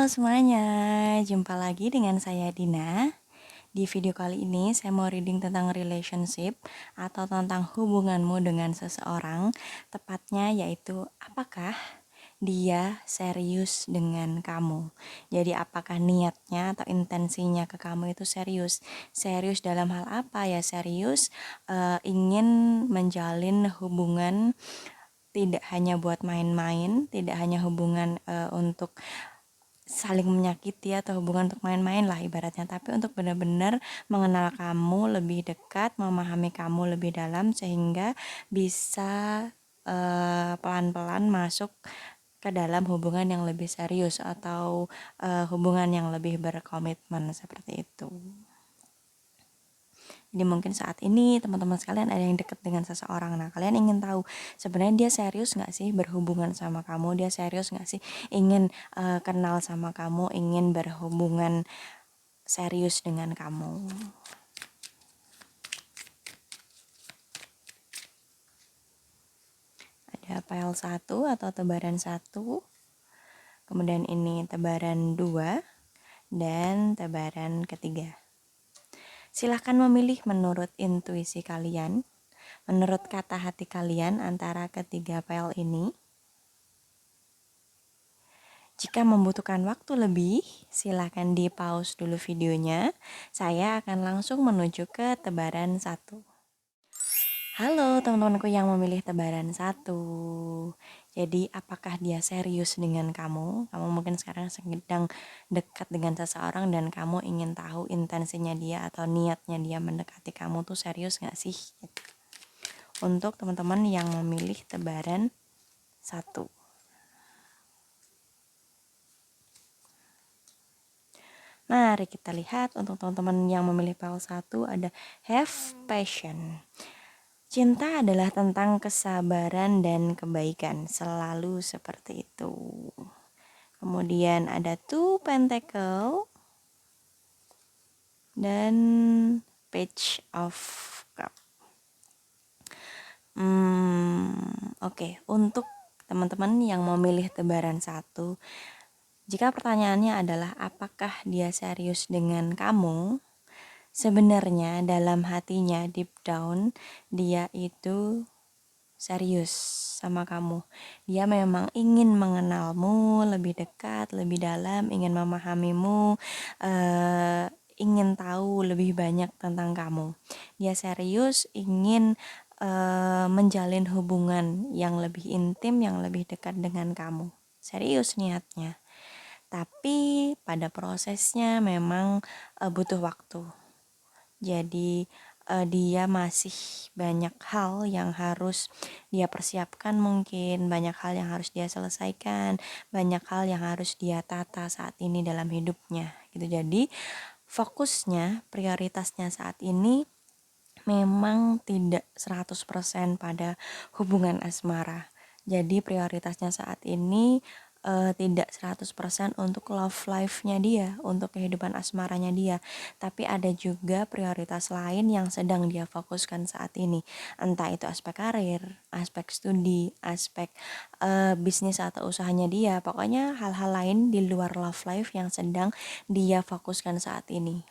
Halo semuanya, jumpa lagi dengan saya Dina. Di video kali ini saya mau reading tentang relationship atau tentang hubunganmu dengan seseorang. Tepatnya yaitu apakah dia serius dengan kamu. Jadi apakah niatnya atau intensinya ke kamu itu serius. Serius dalam hal apa ya? Serius ingin menjalin hubungan tidak hanya buat main-main, tidak hanya hubungan untuk saling menyakiti atau hubungan untuk main-main lah ibaratnya, tapi untuk benar-benar mengenal kamu lebih dekat, memahami kamu lebih dalam sehingga bisa pelan-pelan masuk ke dalam hubungan yang lebih serius atau hubungan yang lebih berkomitmen seperti itu. Jadi mungkin saat ini teman-teman sekalian ada yang dekat dengan seseorang. Nah, kalian ingin tahu sebenarnya dia serius nggak sih berhubungan sama kamu? Dia serius nggak sih ingin kenal sama kamu, ingin berhubungan serius dengan kamu? Ada file 1 atau tebaran 1. Kemudian ini tebaran 2 dan tebaran ketiga. Silahkan memilih menurut intuisi kalian, menurut kata hati kalian antara ketiga file ini. Jika membutuhkan waktu lebih, silahkan di pause dulu videonya. Saya akan langsung menuju ke tebaran 1. Halo teman-temanku yang memilih tebaran 1. Jadi apakah dia serius dengan kamu? Kamu mungkin sekarang sedang dekat dengan seseorang dan kamu ingin tahu intensinya dia atau niatnya dia mendekati kamu tuh serius gak sih? Untuk teman-teman yang memilih tebaran 1. Mari kita lihat untuk teman-teman yang memilih file 1 ada have passion. Cinta adalah tentang kesabaran dan kebaikan, selalu seperti itu. Kemudian ada two pentacle dan page of cup. Oke. Untuk teman-teman yang memilih tebaran 1, jika pertanyaannya adalah apakah dia serius dengan kamu, sebenarnya dalam hatinya deep down dia itu serius sama kamu. Dia memang ingin mengenalmu lebih dekat, lebih dalam, ingin memahamimu, ingin tahu lebih banyak tentang kamu. Dia serius ingin menjalin hubungan yang lebih intim, yang lebih dekat dengan kamu. Serius niatnya. Tapi pada prosesnya memang butuh waktu. Jadi dia masih banyak hal yang harus dia persiapkan, mungkin banyak hal yang harus dia selesaikan, banyak hal yang harus dia tata saat ini dalam hidupnya gitu. Jadi fokusnya, prioritasnya saat ini memang tidak 100% pada hubungan asmara. Jadi prioritasnya saat ini tidak 100% untuk love life-nya dia, untuk kehidupan asmaranya dia. Tapi ada juga prioritas lain yang sedang dia fokuskan saat ini. Entah itu aspek karir, aspek studi, aspek bisnis atau usahanya dia. Pokoknya hal-hal lain di luar love life yang sedang dia fokuskan saat ini.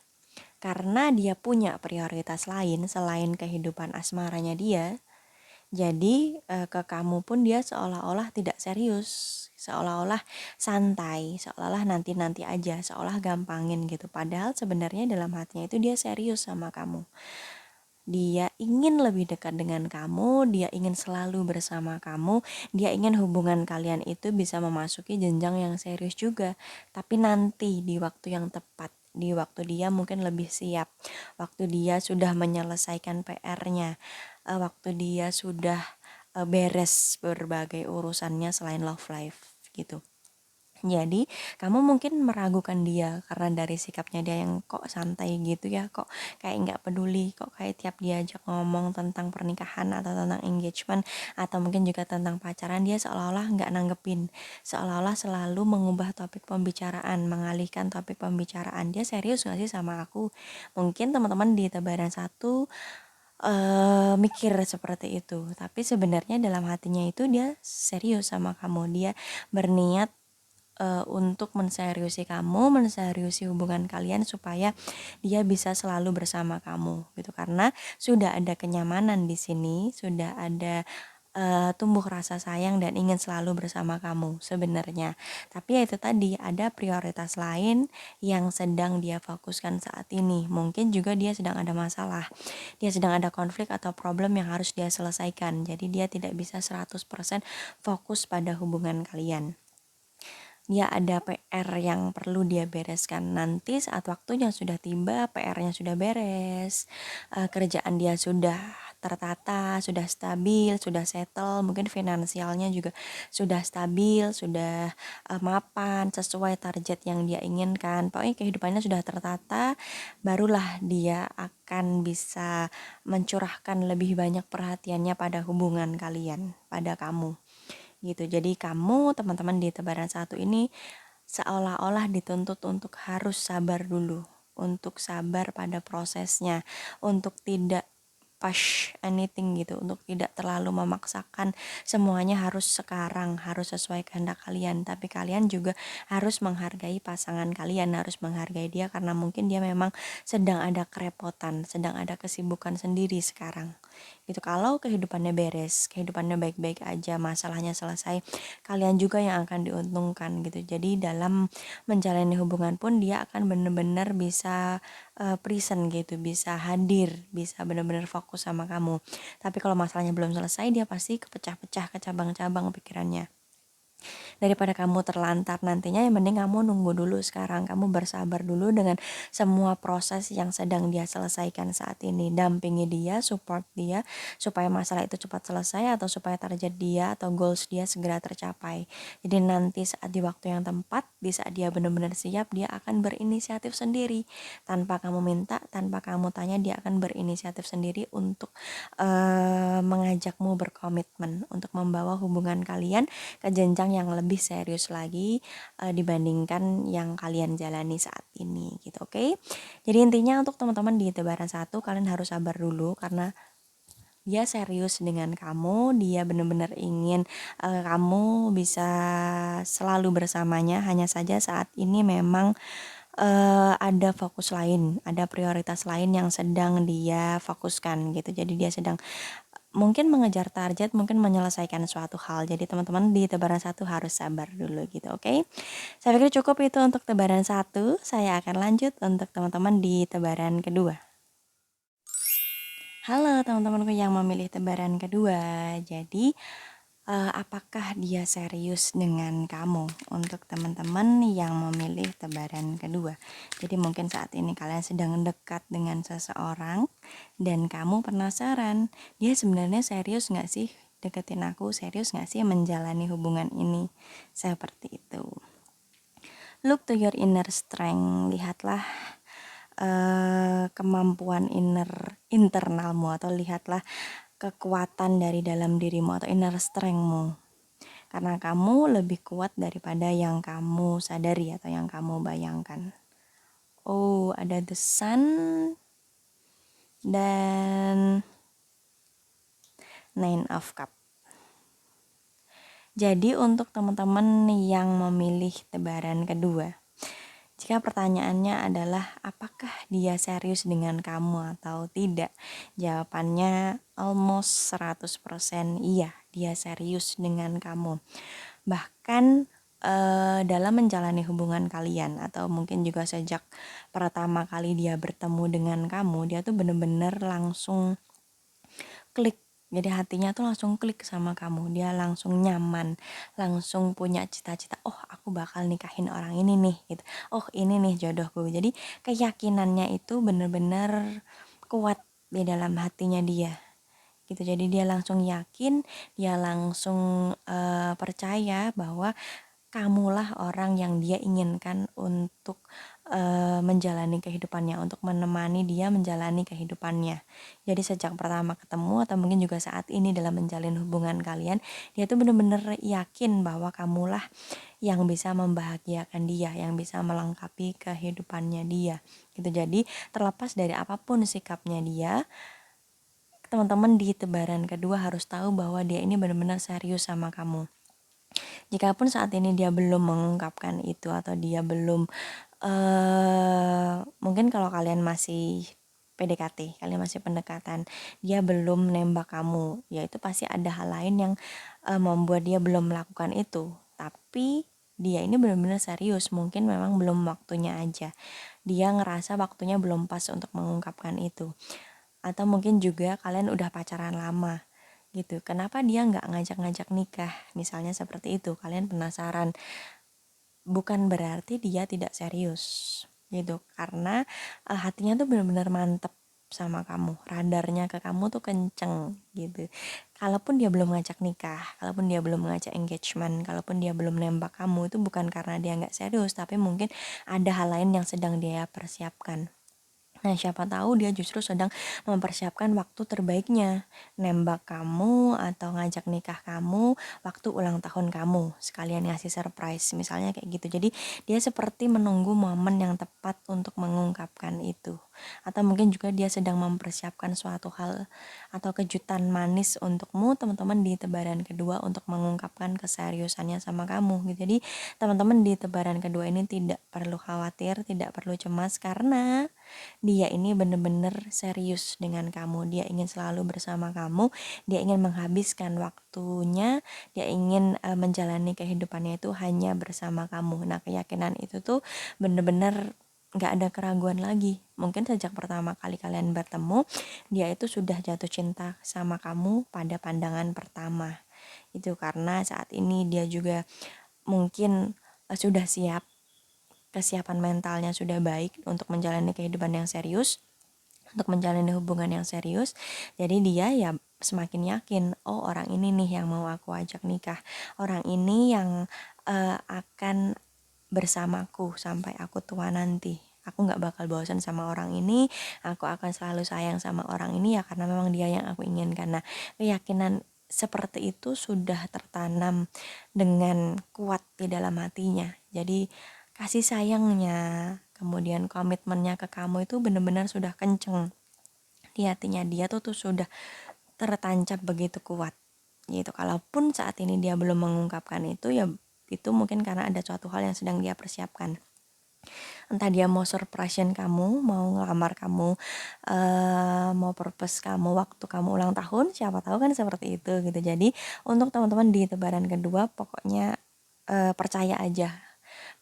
Karena dia punya prioritas lain selain kehidupan asmaranya dia, jadi ke kamu pun dia seolah-olah tidak serius, seolah-olah santai, seolah-olah nanti-nanti aja, seolah gampangin gitu. Padahal sebenarnya dalam hatinya itu dia serius sama kamu. Dia ingin lebih dekat dengan kamu, dia ingin selalu bersama kamu, dia ingin hubungan kalian itu bisa memasuki jenjang yang serius juga. Tapi nanti di waktu yang tepat, di waktu dia mungkin lebih siap, waktu dia sudah menyelesaikan PR-nya, waktu dia sudah beres berbagai urusannya selain love life gitu. Jadi kamu mungkin meragukan dia karena dari sikapnya dia yang kok santai gitu ya, kok kayak nggak peduli, kok kayak tiap diajak ngomong tentang pernikahan atau tentang engagement atau mungkin juga tentang pacaran dia seolah-olah nggak nanggepin, seolah-olah selalu mengubah topik pembicaraan, mengalihkan topik pembicaraan. Dia serius nggak sih sama aku? Mungkin teman-teman di tebaran 1 mikir seperti itu, tapi sebenarnya dalam hatinya itu dia serius sama kamu, dia berniat untuk menseriusi kamu, menseriusi hubungan kalian supaya dia bisa selalu bersama kamu gitu. Karena sudah ada kenyamanan di sini, sudah ada tumbuh rasa sayang dan ingin selalu bersama kamu sebenarnya. Tapi ya itu tadi, ada prioritas lain yang sedang dia fokuskan saat ini. Mungkin juga dia sedang ada masalah, dia sedang ada konflik atau problem yang harus dia selesaikan. Jadi dia tidak bisa 100% fokus pada hubungan kalian. Dia ada PR yang perlu dia bereskan. Nanti saat waktunya sudah tiba, PR-nya sudah beres, kerjaan dia sudah tertata, sudah stabil, sudah settle, mungkin finansialnya juga sudah stabil, sudah mapan, sesuai target yang dia inginkan. Pokoknya kehidupannya sudah tertata, barulah dia akan bisa mencurahkan lebih banyak perhatiannya pada hubungan kalian, pada kamu gitu. Jadi kamu teman-teman di tebaran satu ini seolah-olah dituntut untuk harus sabar dulu, untuk sabar pada prosesnya, untuk tidak push anything gitu, untuk tidak terlalu memaksakan semuanya harus sekarang, harus sesuai kehendak kalian. Tapi kalian juga harus menghargai pasangan kalian, harus menghargai dia karena mungkin dia memang sedang ada kerepotan, sedang ada kesibukan sendiri sekarang gitu. Kalau kehidupannya beres, kehidupannya baik-baik aja, masalahnya selesai, kalian juga yang akan diuntungkan gitu. Jadi dalam menjalani hubungan pun dia akan benar-benar bisa present gitu, bisa hadir, bisa benar-benar fokus sama kamu. Tapi kalau masalahnya belum selesai, dia pasti kepecah-pecah, ke cabang-cabang pikirannya. Daripada kamu terlantar nantinya, yang mending kamu nunggu dulu sekarang, kamu bersabar dulu dengan semua proses yang sedang dia selesaikan saat ini. Dampingi dia, support dia supaya masalah itu cepat selesai atau supaya target dia atau goals dia segera tercapai. Jadi nanti saat di waktu yang tepat, di saat dia benar-benar siap, dia akan berinisiatif sendiri tanpa kamu minta, tanpa kamu tanya, dia akan berinisiatif sendiri untuk mengajakmu berkomitmen untuk membawa hubungan kalian ke jenjang yang lebih serius lagi dibandingkan yang kalian jalani saat ini gitu. Oke. Jadi intinya untuk teman-teman di tebaran satu, kalian harus sabar dulu karena dia serius dengan kamu, dia benar-benar ingin kamu bisa selalu bersamanya. Hanya saja saat ini memang ada fokus lain, ada prioritas lain yang sedang dia fokuskan gitu. Jadi dia sedang mungkin mengejar target, mungkin menyelesaikan suatu hal. Jadi teman-teman di tebaran satu harus sabar dulu gitu, oke? Saya pikir cukup itu untuk tebaran satu. Saya akan lanjut untuk teman-teman di tebaran kedua. Halo teman-temanku yang memilih tebaran kedua. Jadi apakah dia serius dengan kamu? Untuk teman-teman yang memilih tebaran kedua. Jadi mungkin saat ini kalian sedang dekat dengan seseorang dan kamu penasaran, dia sebenarnya serius gak sih deketin aku? Serius gak sih menjalani hubungan ini? Seperti itu. Look to your inner strength. Lihatlah kemampuan internalmu, atau lihatlah kekuatan dari dalam dirimu atau inner strengthmu. Karena kamu lebih kuat daripada yang kamu sadari atau yang kamu bayangkan. Oh, ada the sun dan nine of cup. Jadi untuk teman-teman yang memilih tebaran kedua, jika pertanyaannya adalah apakah dia serius dengan kamu atau tidak, jawabannya almost 100% iya, dia serius dengan kamu. Bahkan dalam menjalani hubungan kalian atau mungkin juga sejak pertama kali dia bertemu dengan kamu, dia tuh bener-bener langsung klik. Jadi hatinya tuh langsung klik sama kamu, dia langsung nyaman, langsung punya cita-cita, oh aku bakal nikahin orang ini nih gitu, oh ini nih jodohku. Jadi keyakinannya itu bener-bener kuat di dalam hatinya dia gitu. Jadi dia langsung yakin, dia langsung percaya bahwa kamulah orang yang dia inginkan untuk menjalani kehidupannya, untuk menemani dia menjalani kehidupannya. Jadi sejak pertama ketemu atau mungkin juga saat ini dalam menjalin hubungan kalian, dia tuh bener-bener yakin bahwa kamulah yang bisa membahagiakan dia, yang bisa melengkapi kehidupannya dia gitu. Jadi terlepas dari apapun sikapnya dia, teman-teman di tebaran kedua harus tahu bahwa dia ini benar-benar serius sama kamu. Jikapun saat ini dia belum mengungkapkan itu atau dia belum mungkin kalau kalian masih PDKT, kalian masih pendekatan, dia belum nembak kamu, ya itu pasti ada hal lain yang membuat dia belum melakukan itu. Tapi dia ini benar-benar serius, mungkin memang belum waktunya aja. Dia ngerasa waktunya belum pas untuk mengungkapkan itu. Atau mungkin juga kalian udah pacaran lama gitu. Kenapa dia nggak ngajak-ngajak nikah? Misalnya seperti itu, kalian penasaran. Bukan berarti dia tidak serius gitu, karena hatinya tuh benar-benar mantep sama kamu, radarnya ke kamu tuh kenceng gitu. Kalaupun dia belum ngajak nikah, kalaupun dia belum ngajak engagement, kalaupun dia belum nembak kamu, itu bukan karena dia nggak serius, tapi mungkin ada hal lain yang sedang dia persiapkan. Nah, siapa tahu dia justru sedang mempersiapkan waktu terbaiknya, nembak kamu atau ngajak nikah kamu waktu ulang tahun kamu, sekalian ngasih surprise, misalnya kayak gitu. Jadi, dia seperti menunggu momen yang tepat untuk mengungkapkan itu. Atau mungkin juga dia sedang mempersiapkan suatu hal atau kejutan manis untukmu, teman-teman di tebaran kedua untuk mengungkapkan keseriusannya sama kamu gitu. Jadi, teman-teman di tebaran kedua ini tidak perlu khawatir, tidak perlu cemas karena dia ini benar-benar serius dengan kamu. Dia ingin selalu bersama kamu, dia ingin menghabiskan waktunya, dia ingin menjalani kehidupannya itu hanya bersama kamu. Nah, keyakinan itu tuh benar-benar nggak ada keraguan lagi. Mungkin sejak pertama kali kalian bertemu, dia itu sudah jatuh cinta sama kamu pada pandangan pertama. Itu karena saat ini dia juga mungkin sudah siap, kesiapan mentalnya sudah baik untuk menjalani kehidupan yang serius, untuk menjalani hubungan yang serius. Jadi dia ya semakin yakin, oh orang ini nih yang mau aku ajak nikah, orang ini yang akan bersamaku sampai aku tua nanti. Aku gak bakal bosan sama orang ini, aku akan selalu sayang sama orang ini ya karena memang dia yang aku inginkan. Nah, keyakinan seperti itu sudah tertanam dengan kuat di dalam hatinya. Jadi kasih sayangnya, kemudian komitmennya ke kamu itu benar-benar sudah kenceng di hatinya. Dia tuh sudah tertancap begitu kuat gitu. Kalaupun saat ini dia belum mengungkapkan itu, ya itu mungkin karena ada suatu hal yang sedang dia persiapkan. Entah dia mau surprisein kamu, mau ngelamar kamu, mau purpose kamu waktu kamu ulang tahun, siapa tahu kan seperti itu gitu. Jadi untuk teman-teman di tebaran kedua, pokoknya percaya aja.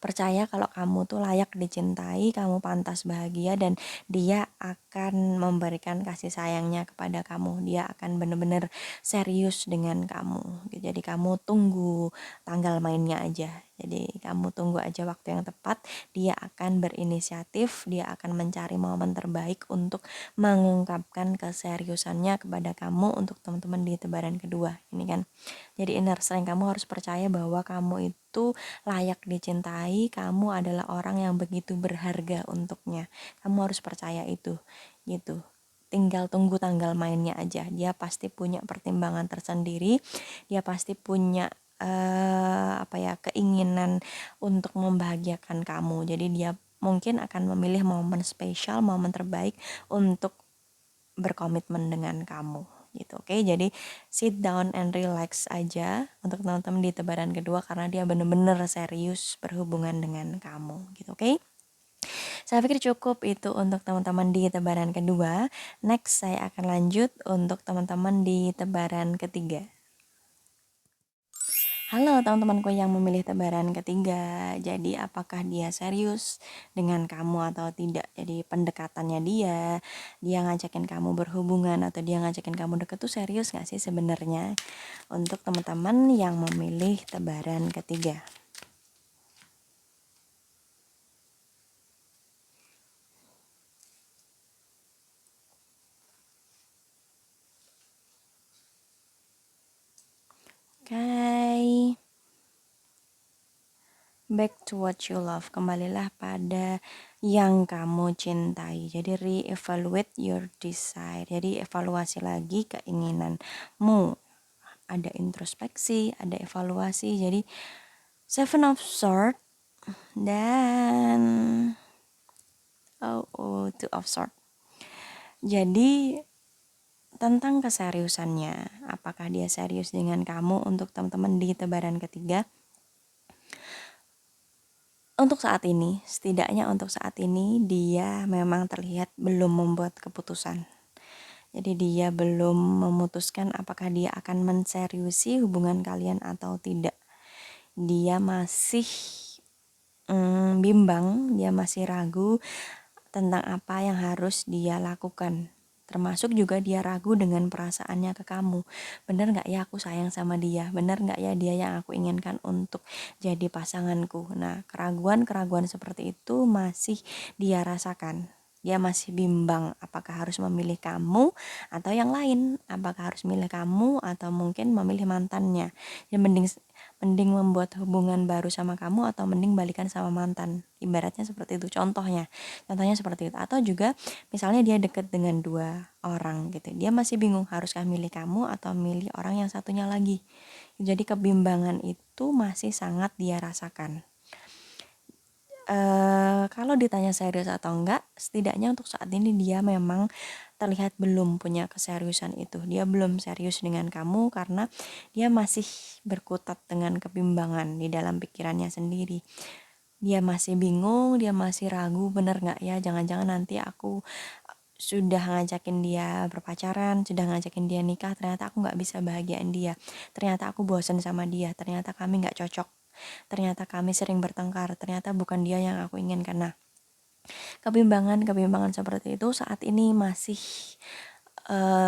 Percaya kalau kamu tuh layak dicintai, kamu pantas bahagia, dan dia akan memberikan kasih sayangnya kepada kamu. Dia akan benar-benar serius dengan kamu. Jadi kamu tunggu tanggal mainnya aja. Jadi kamu tunggu aja waktu yang tepat, dia akan berinisiatif, dia akan mencari momen terbaik untuk mengungkapkan keseriusannya kepada kamu untuk teman-teman di tebaran kedua. Ini kan. Jadi inner strength kamu harus percaya bahwa kamu itu layak dicintai, kamu adalah orang yang begitu berharga untuknya. Kamu harus percaya itu, gitu. Tinggal tunggu tanggal mainnya aja. Dia pasti punya pertimbangan tersendiri, dia pasti punya keinginan untuk membahagiakan kamu. Jadi dia mungkin akan memilih momen spesial, momen terbaik untuk berkomitmen dengan kamu gitu. Oke, jadi sit down and relax aja untuk teman-teman di tebaran kedua karena dia bener-bener serius berhubungan dengan kamu gitu. Oke, saya pikir cukup itu untuk teman-teman di tebaran kedua. Next saya akan lanjut untuk teman-teman di tebaran ketiga. Halo teman-temanku yang memilih tebaran ketiga. Jadi apakah dia serius dengan kamu atau tidak? Jadi pendekatannya dia ngajakin kamu berhubungan atau dia ngajakin kamu deket tuh serius gak sih sebenarnya? Untuk teman-teman yang memilih tebaran ketiga. Oke. Back to what you love. Kembalilah pada yang kamu cintai. Jadi re-evaluate your desire. Jadi evaluasi lagi keinginanmu. Ada introspeksi, ada evaluasi. Jadi Seven of Swords dan Two of Swords. Jadi tentang keseriusannya, apakah dia serius dengan kamu untuk teman-teman di tebaran ketiga? untuk saat ini, setidaknya untuk saat ini dia memang terlihat belum membuat keputusan. Jadi dia belum memutuskan apakah dia akan menseriusi hubungan kalian atau tidak. Dia masih bimbang, dia masih ragu tentang apa yang harus dia lakukan. Termasuk juga dia ragu dengan perasaannya ke kamu. Bener gak ya aku sayang sama dia? Bener gak ya dia yang aku inginkan untuk jadi pasanganku? Nah, keraguan-keraguan seperti itu masih dia rasakan. Dia masih bimbang apakah harus memilih kamu atau yang lain. Apakah harus memilih kamu atau mungkin memilih mantannya. Ya mending membuat hubungan baru sama kamu atau mending balikan sama mantan. Ibaratnya seperti itu contohnya seperti itu. Atau juga misalnya dia deket dengan 2 orang gitu, dia masih bingung haruskah milih kamu atau milih orang yang satunya lagi. Jadi kebimbangan itu masih sangat dia rasakan. Kalau ditanya serius atau enggak, setidaknya untuk saat ini dia memang terlihat belum punya keseriusan itu. Dia belum serius dengan kamu karena dia masih berkutat dengan kebimbangan di dalam pikirannya sendiri. Dia masih bingung, dia masih ragu, bener gak ya, jangan-jangan nanti aku sudah ngajakin dia berpacaran, sudah ngajakin dia nikah, ternyata aku gak bisa bahagiain dia, ternyata aku bosan sama dia, ternyata kami gak cocok, ternyata kami sering bertengkar, ternyata bukan dia yang aku inginkan. Nah, kebimbangan seperti itu saat ini masih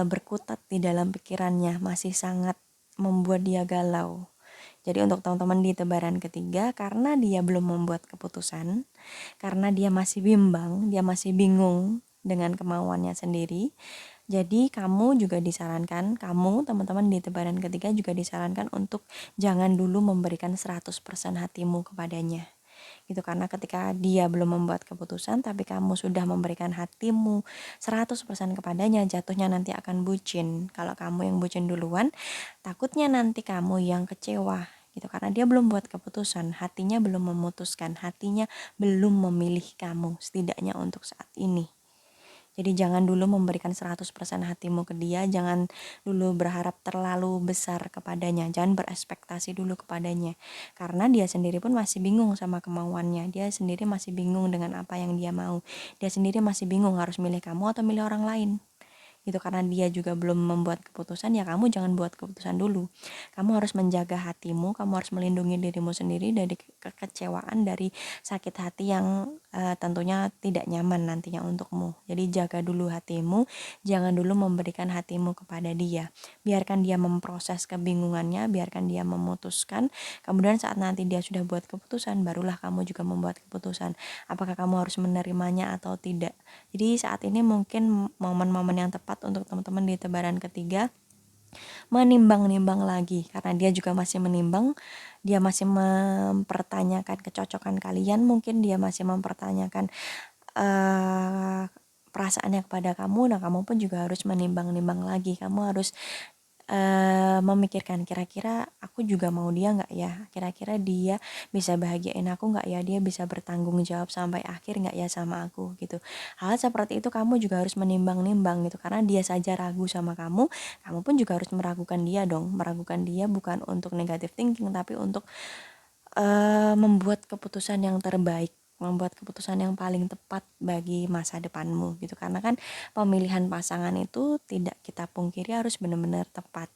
berkutat di dalam pikirannya, masih sangat membuat dia galau. Jadi untuk teman-teman di tebaran ketiga, karena dia belum membuat keputusan, karena dia masih bimbang, dia masih bingung dengan kemauannya sendiri, jadi kamu juga disarankan, kamu teman-teman di tebaran ketiga juga disarankan untuk jangan dulu memberikan 100% hatimu kepadanya. Gitu, karena ketika dia belum membuat keputusan tapi kamu sudah memberikan hatimu 100% kepadanya, jatuhnya nanti akan bucin. Kalau kamu yang bucin duluan, takutnya nanti kamu yang kecewa gitu, karena dia belum buat keputusan, hatinya belum memutuskan, hatinya belum memilih kamu, setidaknya untuk saat ini. Jadi jangan dulu memberikan 100% hatimu ke dia, jangan dulu berharap terlalu besar kepadanya, jangan berekspektasi dulu kepadanya. Karena dia sendiri pun masih bingung sama kemauannya, dia sendiri masih bingung dengan apa yang dia mau. Dia sendiri masih bingung harus milih kamu atau milih orang lain. Gitu, karena dia juga belum membuat keputusan, ya kamu jangan buat keputusan dulu. Kamu harus menjaga hatimu, kamu harus melindungi dirimu sendiri dari kekecewaan, dari sakit hati yang tentunya tidak nyaman nantinya untukmu. Jadi jaga dulu hatimu, jangan dulu memberikan hatimu kepada dia. Biarkan dia memproses kebingungannya, biarkan dia memutuskan. Kemudian saat nanti dia sudah buat keputusan, barulah kamu juga membuat keputusan. Apakah kamu harus menerimanya atau tidak. Jadi saat ini mungkin momen-momen yang tepat untuk teman-teman di tebaran ketiga menimbang-nimbang lagi, karena dia juga masih menimbang, dia masih mempertanyakan kecocokan kalian, mungkin dia masih mempertanyakan perasaannya kepada kamu. Nah, kamu pun juga harus menimbang-nimbang lagi, kamu harus memikirkan kira-kira aku juga mau dia nggak ya, kira-kira dia bisa bahagiain aku nggak ya, dia bisa bertanggung jawab sampai akhir nggak ya sama aku gitu. Hal seperti itu kamu juga harus menimbang-nimbang gitu, karena dia saja ragu sama kamu, kamu pun juga harus meragukan dia dong. Meragukan dia bukan untuk negative thinking, tapi untuk membuat keputusan yang terbaik, membuat keputusan yang paling tepat bagi masa depanmu gitu. Karena kan pemilihan pasangan itu tidak kita pungkiri harus benar-benar tepat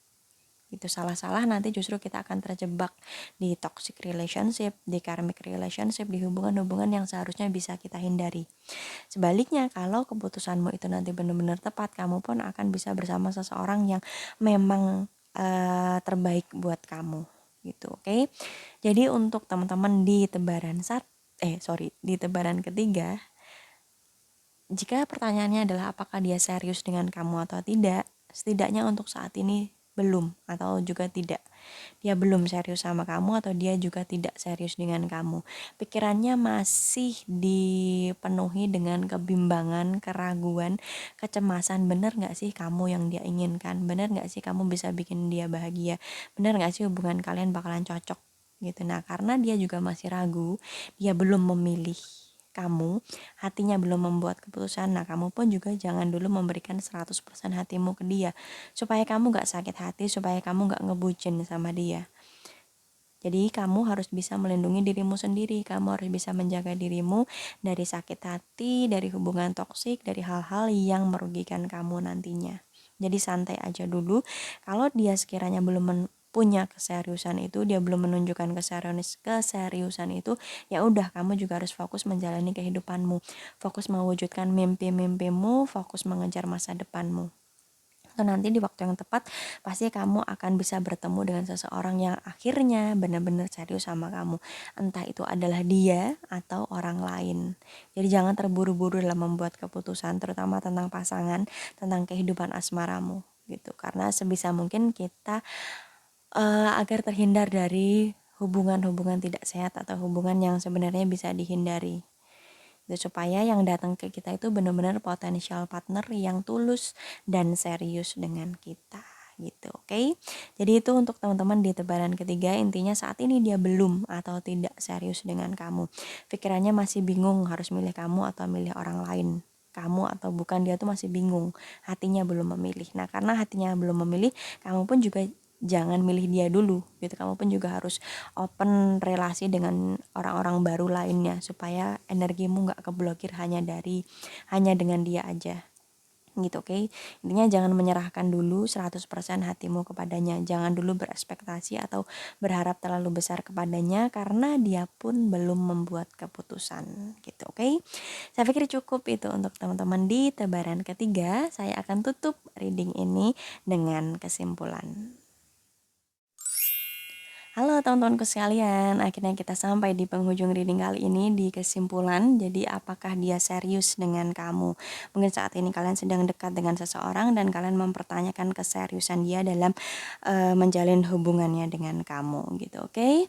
gitu. Salah-salah nanti justru kita akan terjebak di toxic relationship, di karmic relationship, di hubungan-hubungan yang seharusnya bisa kita hindari. Sebaliknya, kalau keputusanmu itu nanti benar-benar tepat, kamu pun akan bisa bersama seseorang yang memang terbaik buat kamu gitu. Oke. Jadi untuk teman-teman di di tebaran ketiga, jika pertanyaannya adalah apakah dia serius dengan kamu atau tidak, setidaknya untuk saat ini belum atau juga tidak. Dia belum serius sama kamu atau dia juga tidak serius dengan kamu. Pikirannya masih dipenuhi dengan kebimbangan, keraguan, kecemasan. Bener gak sih kamu yang dia inginkan? Bener gak sih kamu bisa bikin dia bahagia? Bener gak sih hubungan kalian bakalan cocok? Gitu. Nah, karena dia juga masih ragu, dia belum memilih kamu, hatinya belum membuat keputusan. Nah, kamu pun juga jangan dulu memberikan 100% hatimu ke dia, supaya kamu gak sakit hati, supaya kamu gak ngebucin sama dia. Jadi kamu harus bisa melindungi dirimu sendiri, kamu harus bisa menjaga dirimu dari sakit hati, dari hubungan toksik, dari hal-hal yang merugikan kamu nantinya. Jadi santai aja dulu. Kalau dia sekiranya belum punya keseriusan itu, dia belum menunjukkan keseriusan itu, ya udah, kamu juga harus fokus menjalani kehidupanmu, fokus mewujudkan mimpi-mimpimu, fokus mengejar masa depanmu. Nanti di waktu yang tepat pasti kamu akan bisa bertemu dengan seseorang yang akhirnya benar-benar serius sama kamu, entah itu adalah dia atau orang lain. Jadi jangan terburu-buru dalam membuat keputusan, terutama tentang pasangan, tentang kehidupan asmaramu gitu, karena sebisa mungkin kita agar terhindar dari hubungan-hubungan tidak sehat atau hubungan yang sebenarnya bisa dihindari. Supaya yang datang ke kita itu benar-benar potensial partner yang tulus dan serius dengan kita gitu, oke? Jadi itu untuk teman-teman di tebaran ketiga, intinya saat ini dia belum atau tidak serius dengan kamu. Pikirannya masih bingung harus milih kamu atau milih orang lain. Kamu atau bukan, dia tuh masih bingung, hatinya belum memilih. Nah, karena hatinya belum memilih, kamu pun juga jangan milih dia dulu gitu. Kamu pun juga harus open relasi dengan orang-orang baru lainnya supaya energimu nggak keblokir hanya dengan dia aja gitu, oke? Intinya jangan menyerahkan dulu 100% hatimu kepadanya, jangan dulu berekspektasi atau berharap terlalu besar kepadanya karena dia pun belum membuat keputusan gitu, oke? Saya pikir cukup itu untuk teman-teman di tebaran ketiga. Saya akan tutup reading ini dengan kesimpulan. Halo teman-temanku sekalian, akhirnya kita sampai di penghujung reading kali ini, di kesimpulan. Jadi apakah dia serius dengan kamu? Mungkin saat ini kalian sedang dekat dengan seseorang dan kalian mempertanyakan keseriusan dia dalam menjalin hubungannya dengan kamu gitu, oke?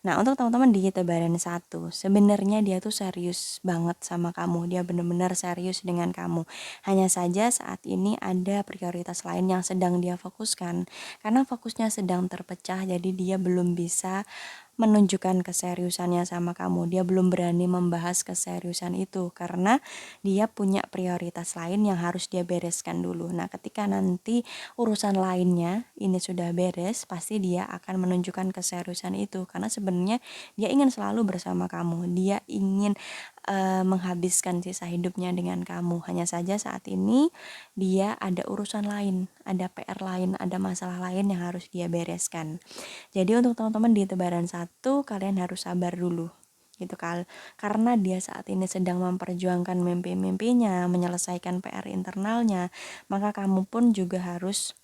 Nah, untuk teman-teman di tebaran 1, sebenarnya dia tuh serius banget sama kamu. Dia benar-benar serius dengan kamu. Hanya saja saat ini ada prioritas lain yang sedang dia fokuskan. Karena fokusnya sedang terpecah, jadi dia belum bisa menunjukkan keseriusannya sama kamu. Dia belum berani membahas keseriusan itu karena dia punya prioritas lain yang harus dia bereskan dulu. Nah, ketika nanti urusan lainnya ini sudah beres, pasti dia akan menunjukkan keseriusan itu karena sebenarnya dia ingin selalu bersama kamu. Dia ingin menghabiskan sisa hidupnya dengan kamu. Hanya saja saat ini dia ada urusan lain, ada PR lain, ada masalah lain yang harus dia bereskan. Jadi untuk teman-teman di tebaran 1, kalian harus sabar dulu gitu kan, karena dia saat ini sedang memperjuangkan mimpi-mimpinya, menyelesaikan PR internalnya, maka kamu pun juga harus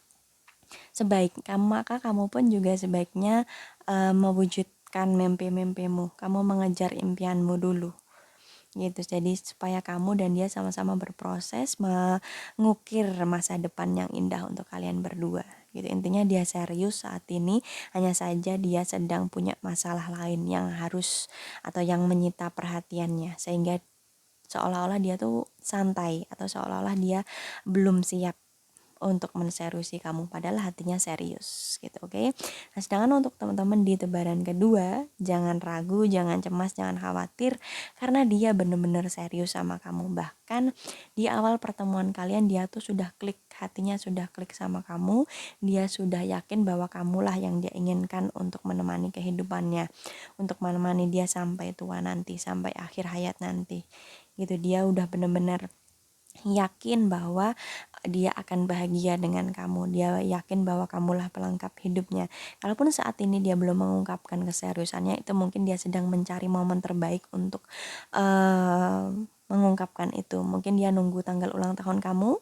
maka kamu pun juga sebaiknya mewujudkan mimpi-mimpimu, kamu mengejar impianmu dulu gitu. Jadi supaya kamu dan dia sama-sama berproses mengukir masa depan yang indah untuk kalian berdua gitu. Intinya dia serius saat ini, hanya saja dia sedang punya masalah lain yang harus atau yang menyita perhatiannya, sehingga seolah-olah dia tuh santai atau seolah-olah dia belum siap untuk menseriusi kamu, padahal hatinya serius gitu, oke? Nah, sedangkan untuk teman-teman di tebaran kedua, jangan ragu, jangan cemas, jangan khawatir karena dia benar-benar serius sama kamu. Bahkan di awal pertemuan kalian dia tuh sudah klik, hatinya sudah klik sama kamu. Dia sudah yakin bahwa kamulah yang dia inginkan untuk menemani kehidupannya, untuk menemani dia sampai tua nanti, sampai akhir hayat nanti gitu. Dia udah benar-benar yakin bahwa dia akan bahagia dengan kamu. Dia yakin bahwa kamulah pelengkap hidupnya. Kalaupun saat ini dia belum mengungkapkan keseriusannya, itu mungkin dia sedang mencari momen terbaik untuk mengungkapkan itu. Mungkin dia nunggu tanggal ulang tahun kamu,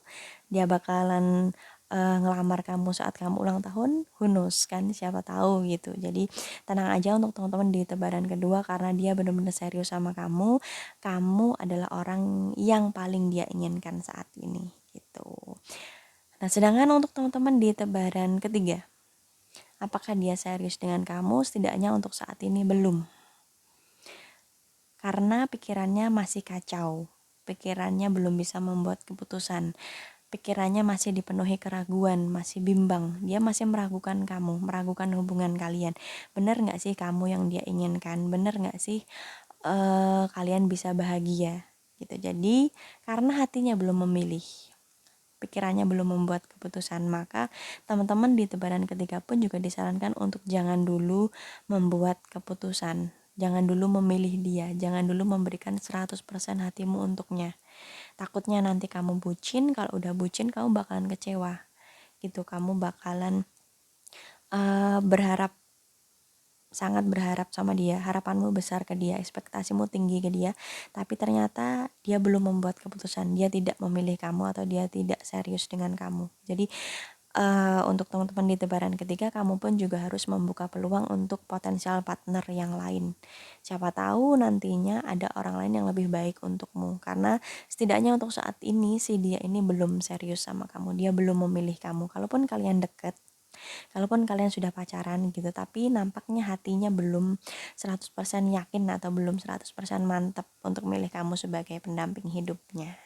dia bakalan ngelamar kamu saat kamu ulang tahun, who knows kan, siapa tahu gitu. Jadi tenang aja untuk teman-teman di tebaran kedua, karena dia benar-benar serius sama kamu. Kamu adalah orang yang paling dia inginkan saat ini gitu. Nah, sedangkan untuk teman-teman di tebaran ketiga, apakah dia serius dengan kamu? Setidaknya untuk saat ini belum. Karena pikirannya masih kacau. Pikirannya belum bisa membuat keputusan. Pikirannya masih dipenuhi keraguan, masih bimbang. Dia masih meragukan kamu, meragukan hubungan kalian. Benar gak sih kamu yang dia inginkan? Benar gak sih kalian bisa bahagia? Gitu. Jadi karena hatinya belum memilih, pikirannya belum membuat keputusan, maka teman-teman di tebaran ketiga pun juga disarankan untuk jangan dulu membuat keputusan, jangan dulu memilih dia, jangan dulu memberikan 100% hatimu untuknya. Takutnya nanti kamu bucin, kalau udah bucin kamu bakalan kecewa gitu, kamu bakalan berharap, sangat berharap sama dia, harapanmu besar ke dia, ekspektasimu tinggi ke dia, tapi ternyata dia belum membuat keputusan, dia tidak memilih kamu atau dia tidak serius dengan kamu. Jadi untuk teman-teman di tebaran ketiga, kamu pun juga harus membuka peluang untuk potensial partner yang lain. Siapa tahu nantinya ada orang lain yang lebih baik untukmu, karena setidaknya untuk saat ini si dia ini belum serius sama kamu, dia belum memilih kamu. Kalaupun kalian deket, kalaupun kalian sudah pacaran gitu, tapi nampaknya hatinya belum 100% yakin atau belum 100% mantap untuk milih kamu sebagai pendamping hidupnya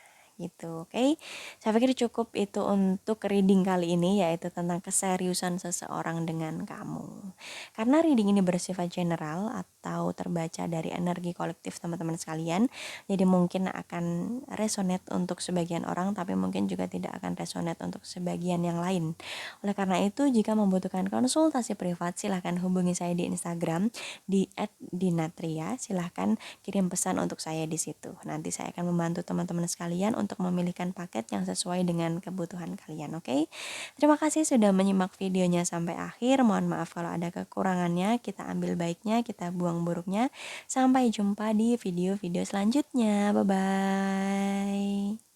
gitu. Oke, saya pikir cukup itu untuk reading kali ini, yaitu tentang keseriusan seseorang dengan kamu. Karena reading ini bersifat general atau terbaca dari energi kolektif teman-teman sekalian, jadi mungkin akan resonate untuk sebagian orang, tapi mungkin juga tidak akan resonate untuk sebagian yang lain. Oleh karena itu, jika membutuhkan konsultasi privat, silahkan hubungi saya di Instagram di @dinatria. Silahkan kirim pesan untuk saya di situ. Nanti saya akan membantu teman-teman sekalian untuk memilihkan paket yang sesuai dengan kebutuhan kalian, oke? Terima kasih sudah menyimak videonya sampai akhir. Mohon maaf kalau ada kekurangannya. Kita ambil baiknya, kita buang buruknya. Sampai jumpa di video-video selanjutnya. Bye-bye.